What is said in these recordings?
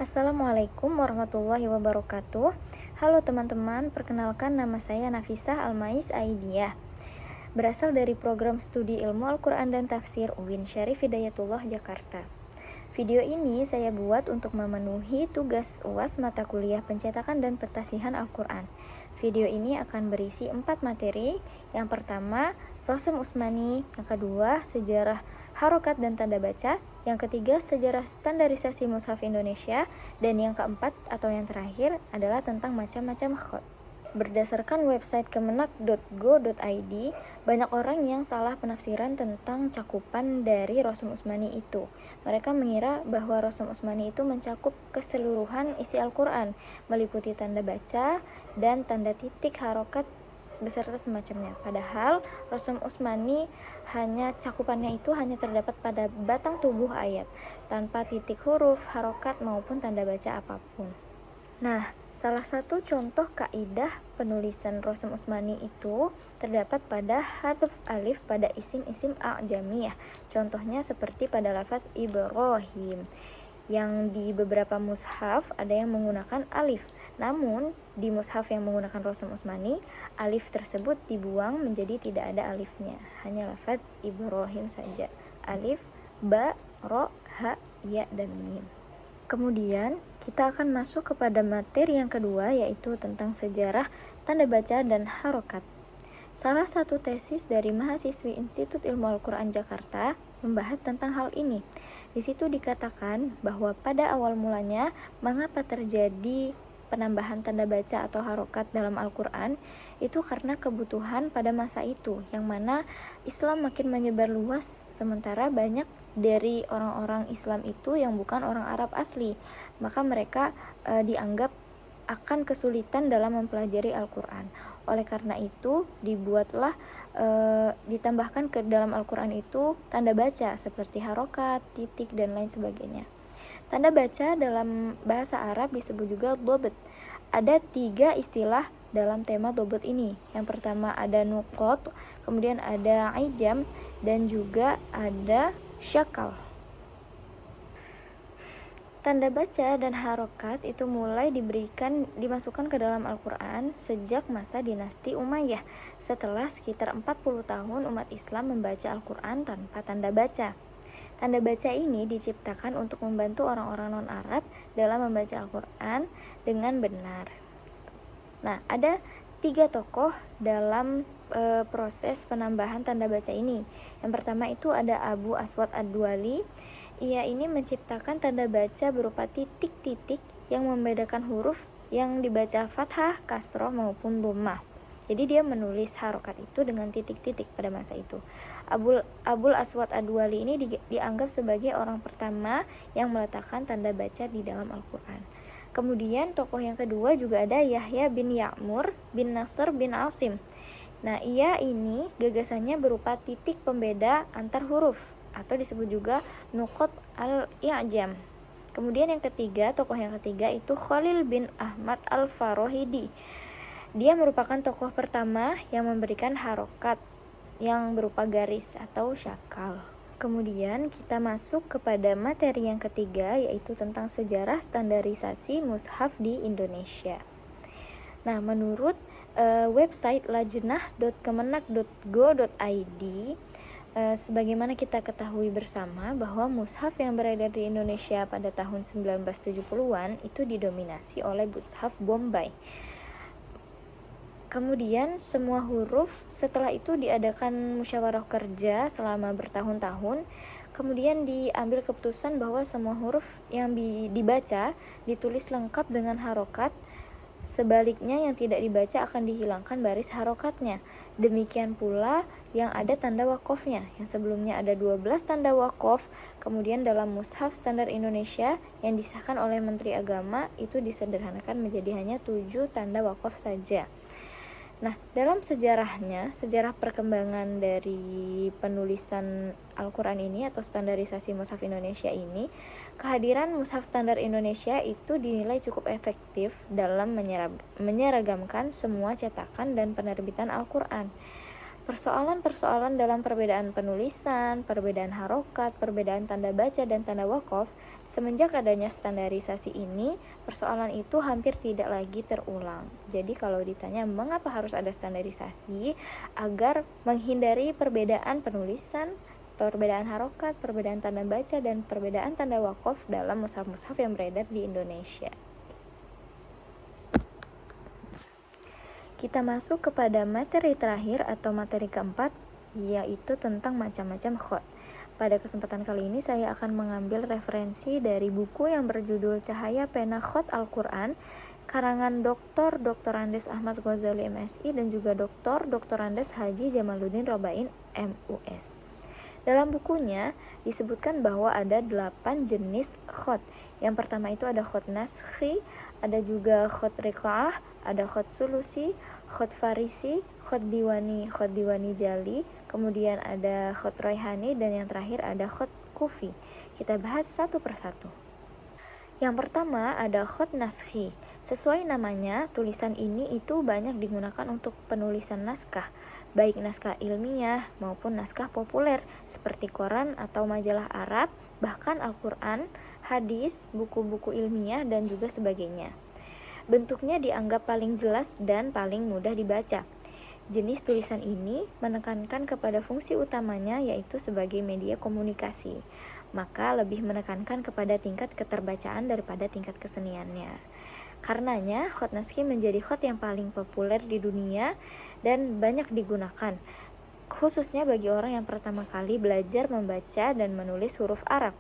Assalamualaikum warahmatullahi wabarakatuh. Halo teman-teman, perkenalkan nama saya Nafisah Almais Aidiyah. Berasal dari program studi ilmu Al-Quran dan Tafsir UIN Syarif Hidayatullah Jakarta. Video ini saya buat untuk memenuhi tugas UAS mata kuliah pencetakan dan pentasihan Al-Quran. Video ini akan berisi 4 materi. Yang pertama, Rosem Usmani. Yang kedua, sejarah harokat dan tanda baca. Yang ketiga, sejarah standarisasi mushaf Indonesia. Dan yang keempat atau yang terakhir adalah tentang macam-macam khat. Berdasarkan website kemenak.go.id, banyak orang yang salah penafsiran tentang cakupan dari Rosem Usmani itu. Mereka mengira bahwa Rosem Usmani itu mencakup keseluruhan isi Al-Quran, meliputi tanda baca dan tanda titik harokat beserta semacamnya. Padahal Rosem Usmani cakupannya itu hanya terdapat pada batang tubuh ayat, tanpa titik huruf, harokat maupun tanda baca apapun. Nah, salah satu contoh kaidah penulisan Rosem Usmani itu terdapat pada hadf alif pada isim-isim a'jamiyah. Contohnya seperti pada lafaz Ibrahim, yang di beberapa mushaf ada yang menggunakan alif. Namun, di mushaf yang menggunakan Rosem Usmani, alif tersebut dibuang menjadi tidak ada alifnya. Hanya lafaz Ibrahim saja. Alif, ba, ro, ha, ya, dan mim. Kemudian, kita akan masuk kepada materi yang kedua, yaitu tentang sejarah tanda baca dan harokat. Salah satu tesis dari mahasiswi Institut Ilmu Al-Quran Jakarta membahas tentang hal ini. Di situ dikatakan bahwa pada awal mulanya, mengapa terjadi penambahan tanda baca atau harokat dalam Al-Quran, itu karena kebutuhan pada masa itu, yang mana Islam makin menyebar luas, sementara banyak dari orang-orang Islam itu yang bukan orang Arab asli, maka mereka dianggap akan kesulitan dalam mempelajari Al-Quran. Oleh karena itu dibuatlah ditambahkan ke dalam Al-Quran itu tanda baca seperti harokat, titik, dan lain sebagainya. Tanda baca dalam bahasa Arab disebut juga dobet. Ada 3 istilah dalam tema dobet ini. Yang pertama ada nukot, kemudian ada ijam, dan juga ada syakal. Tanda baca dan harokat itu mulai dimasukkan ke dalam Al-Quran sejak masa dinasti Umayyah, setelah sekitar 40 tahun umat Islam membaca Al-Quran tanpa tanda baca. Tanda baca ini diciptakan untuk membantu orang-orang non-Arab dalam membaca Al-Quran dengan benar. Nah, ada 3 tokoh dalam proses penambahan tanda baca ini. Yang pertama itu ada Abu Aswad Ad-Duali. Ia ini menciptakan tanda baca berupa titik-titik yang membedakan huruf yang dibaca fathah, kasroh, maupun dhammah. Jadi dia menulis harokat itu dengan titik-titik pada masa itu. Abul Aswad Ad-Duali ini dianggap sebagai orang pertama yang meletakkan tanda baca di dalam Al-Quran. Kemudian tokoh yang kedua juga ada Yahya bin Ya'mur bin Nasr bin Asim. Nah, ia ini gagasannya berupa titik pembeda antar huruf, atau disebut juga nukot al-i'jam. Kemudian tokoh yang ketiga itu Khalil bin Ahmad al-Farohidi. Dia merupakan tokoh pertama yang memberikan harokat yang berupa garis atau syakal. Kemudian kita masuk kepada materi yang ketiga, yaitu tentang sejarah standarisasi mushaf di Indonesia. Nah, menurut website lajnah.kemenak.go.id, sebagaimana kita ketahui bersama bahwa mushaf yang beredar di Indonesia pada tahun 1970-an itu didominasi oleh mushaf Bombay. Kemudian semua huruf setelah itu diadakan musyawarah kerja selama bertahun-tahun. Kemudian diambil keputusan bahwa semua huruf yang dibaca ditulis lengkap dengan harokat. Sebaliknya yang tidak dibaca akan dihilangkan baris harokatnya. Demikian pula yang ada tanda wakofnya. Yang sebelumnya ada 12 tanda wakof. Kemudian dalam mushaf standar Indonesia yang disahkan oleh Menteri Agama itu disederhanakan menjadi hanya 7 tanda wakof saja. Nah, dalam sejarah perkembangan dari penulisan Al-Quran ini atau standarisasi mushaf Indonesia ini, kehadiran mushaf standar Indonesia itu dinilai cukup efektif dalam menyeragamkan semua cetakan dan penerbitan Al-Quran. Persoalan-persoalan dalam perbedaan penulisan, perbedaan harokat, perbedaan tanda baca dan tanda wakaf, semenjak adanya standarisasi ini, persoalan itu hampir tidak lagi terulang. Jadi kalau ditanya mengapa harus ada standarisasi, agar menghindari perbedaan penulisan, perbedaan harokat, perbedaan tanda baca, dan perbedaan tanda wakaf dalam mushaf-mushaf yang beredar di Indonesia. Kita masuk kepada materi terakhir atau materi keempat, yaitu tentang macam-macam khot. Pada kesempatan kali ini saya akan mengambil referensi dari buku yang berjudul Cahaya Pena Khot Al-Quran, karangan Dr. Andes Ahmad Ghazali MSI dan juga Dr. Andes Haji Jamaluddin Robain MUS. Dalam bukunya disebutkan bahwa ada 8 jenis khot. Yang pertama itu ada khot naskhi, ada juga khot riqa'ah, ada khot sulusi, khot farisi, khot diwani jali, kemudian ada khot raihani, dan yang terakhir ada khot kufi. Kita bahas satu persatu. Yang pertama ada khot naskhi. Sesuai namanya, tulisan ini itu banyak digunakan untuk penulisan naskah, baik naskah ilmiah maupun naskah populer seperti koran atau majalah Arab, bahkan Al-Quran, hadis, buku-buku ilmiah, dan juga sebagainya. Bentuknya dianggap paling jelas dan paling mudah dibaca. Jenis tulisan ini menekankan kepada fungsi utamanya, yaitu sebagai media komunikasi, maka lebih menekankan kepada tingkat keterbacaan daripada tingkat keseniannya. Karenanya, khot naskhi menjadi khot yang paling populer di dunia dan banyak digunakan, khususnya bagi orang yang pertama kali belajar membaca dan menulis huruf Arab.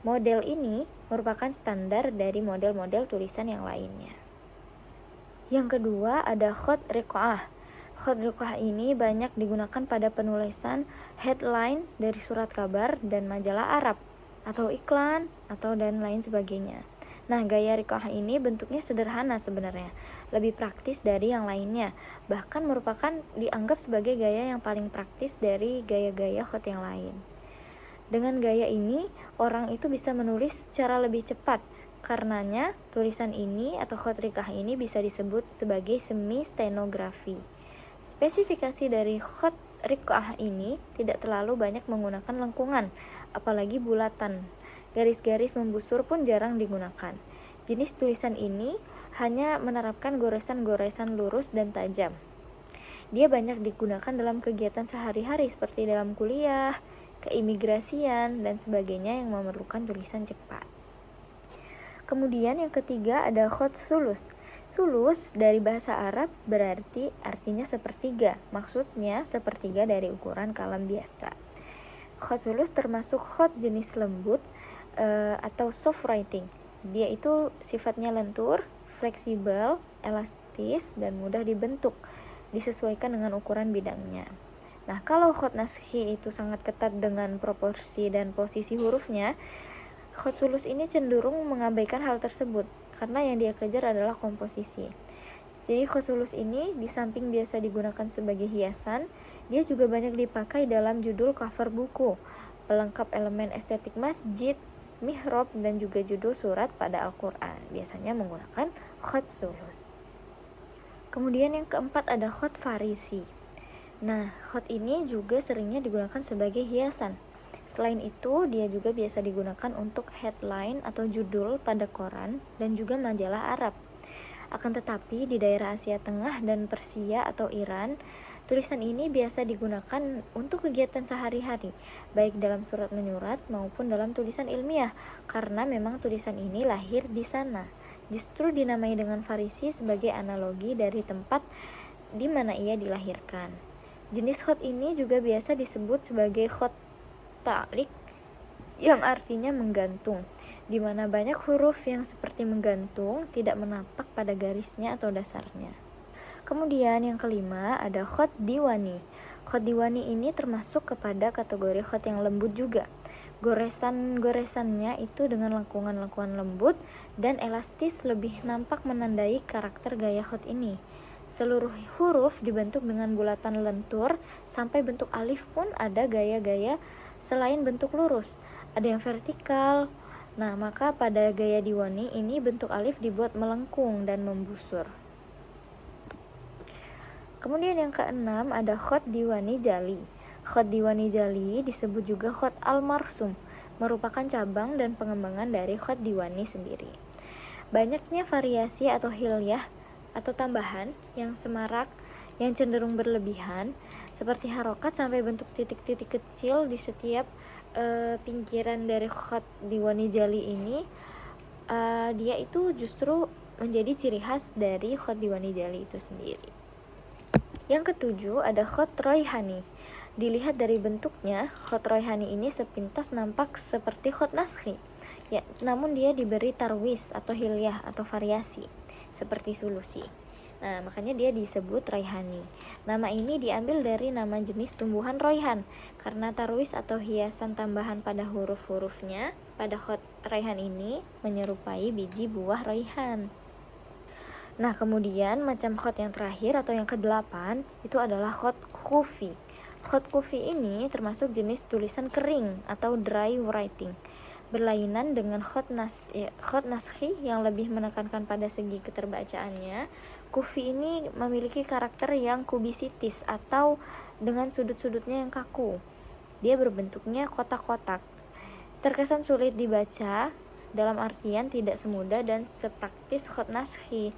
Model ini merupakan standar dari model-model tulisan yang lainnya. Yang kedua ada khot riqa'ah. Khot riqa'ah ini banyak digunakan pada penulisan headline dari surat kabar dan majalah Arab, atau iklan, atau dan lain sebagainya. Nah, gaya riqa'ah ini bentuknya sederhana sebenarnya, lebih praktis dari yang lainnya, bahkan merupakan dianggap sebagai gaya yang paling praktis dari gaya-gaya khot yang lain. Dengan gaya ini, orang itu bisa menulis secara lebih cepat. Karenanya, tulisan ini atau khot riqa'ah ini bisa disebut sebagai semi stenografi. Spesifikasi dari khot riqa'ah ini tidak terlalu banyak menggunakan lengkungan, apalagi bulatan. Garis-garis membusur pun jarang digunakan. Jenis tulisan ini hanya menerapkan goresan-goresan lurus dan tajam. Dia banyak digunakan dalam kegiatan sehari-hari seperti dalam kuliah, keimigrasian, dan sebagainya yang memerlukan tulisan cepat. Kemudian yang ketiga ada khot sulus. Sulus dari bahasa Arab berarti artinya sepertiga, maksudnya sepertiga dari ukuran kalam biasa. Khot sulus termasuk khot jenis lembut atau soft writing. Dia itu sifatnya lentur, fleksibel, elastis, dan mudah dibentuk, disesuaikan dengan ukuran bidangnya. Nah, kalau khot naskhi itu sangat ketat dengan proporsi dan posisi hurufnya, khot sulus ini cenderung mengabaikan hal tersebut, karena yang dia kejar adalah komposisi. Jadi khot sulus ini di samping biasa digunakan sebagai hiasan, dia juga banyak dipakai dalam judul cover buku, pelengkap elemen estetik masjid, mihrab, dan juga judul surat pada Al-Quran, biasanya menggunakan khot sulus. Kemudian yang keempat ada khot farisi. Nah, khot ini juga seringnya digunakan sebagai hiasan. Selain itu, dia juga biasa digunakan untuk headline atau judul pada koran dan juga majalah Arab. Akan tetapi di daerah Asia Tengah dan Persia atau Iran, tulisan ini biasa digunakan untuk kegiatan sehari-hari, baik dalam surat menyurat maupun dalam tulisan ilmiah, karena memang tulisan ini lahir di sana. Justru dinamai dengan farisi sebagai analogi dari tempat di mana ia dilahirkan. Jenis khot ini juga biasa disebut sebagai khot ta'liq, yang artinya menggantung, di mana banyak huruf yang seperti menggantung tidak menapak pada garisnya atau dasarnya. Kemudian yang kelima ada khot diwani. Khot diwani ini termasuk kepada kategori khot yang lembut juga. Goresan-goresannya itu dengan lengkungan-lengkungan lembut dan elastis lebih nampak menandai karakter gaya khot ini. Seluruh huruf dibentuk dengan bulatan lentur, sampai bentuk alif pun ada gaya-gaya selain bentuk lurus. Ada yang vertikal. Nah, maka pada gaya diwani ini bentuk alif dibuat melengkung dan membusur. Kemudian yang keenam ada khot diwani jali. Khot diwani jali disebut juga khot al-marsum, merupakan cabang dan pengembangan dari khot diwani sendiri. Banyaknya variasi atau hilyah atau tambahan yang semarak, yang cenderung berlebihan, seperti harokat sampai bentuk titik-titik kecil di setiap pinggiran dari khot diwani jali ini, dia itu justru menjadi ciri khas dari khot diwani jali itu sendiri. Yang ketujuh ada khot royhani. Dilihat dari bentuknya, khot royhani ini sepintas nampak seperti khot naskhi, ya, namun dia diberi tarwis atau hilyah atau variasi seperti sulusi. Nah, makanya dia disebut royhani. Nama ini diambil dari nama jenis tumbuhan royhan, karena tarwis atau hiasan tambahan pada huruf-hurufnya pada khot royhan ini menyerupai biji buah royhan. Nah, kemudian macam khot yang terakhir atau yang ke-8 itu adalah khot khufi. Khot khufi ini termasuk jenis tulisan kering atau dry writing, berlainan dengan khot naskhi yang lebih menekankan pada segi keterbacaannya. Khufi ini memiliki karakter yang kubisitis atau dengan sudut-sudutnya yang kaku. Dia berbentuknya kotak-kotak. Terkesan sulit dibaca, dalam artian tidak semudah dan sepraktis khot naskhi.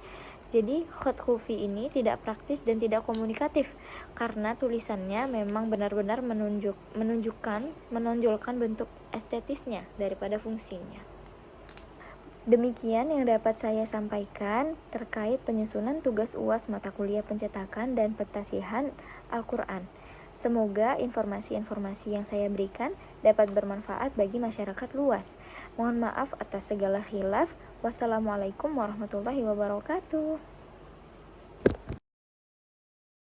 Jadi khot khufi ini tidak praktis dan tidak komunikatif karena tulisannya memang benar-benar menonjolkan bentuk estetisnya daripada fungsinya. Demikian yang dapat saya sampaikan terkait penyusunan tugas UAS mata kuliah pencetakan dan pentasihan Al-Quran. Semoga informasi-informasi yang saya berikan dapat bermanfaat bagi masyarakat luas. Mohon maaf atas segala khilaf. Wassalamualaikum warahmatullahi wabarakatuh.